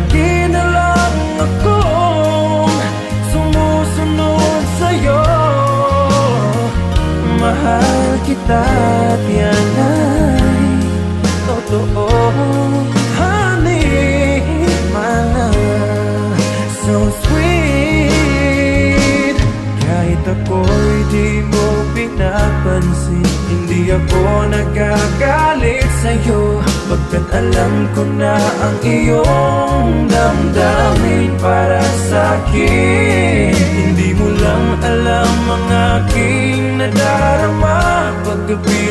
Lagi na lang akong sumusunod sa'yo. Mahal kita at yan ay totoo. Honey, my love, so sweet. Kahit ako'y di mo pinapansin, hindi ako nagagalit sa'yo, pagkat alam ko na ang iyong damdamin para sa'kin. Hindi mo lang alam ang aking nadarama paggabi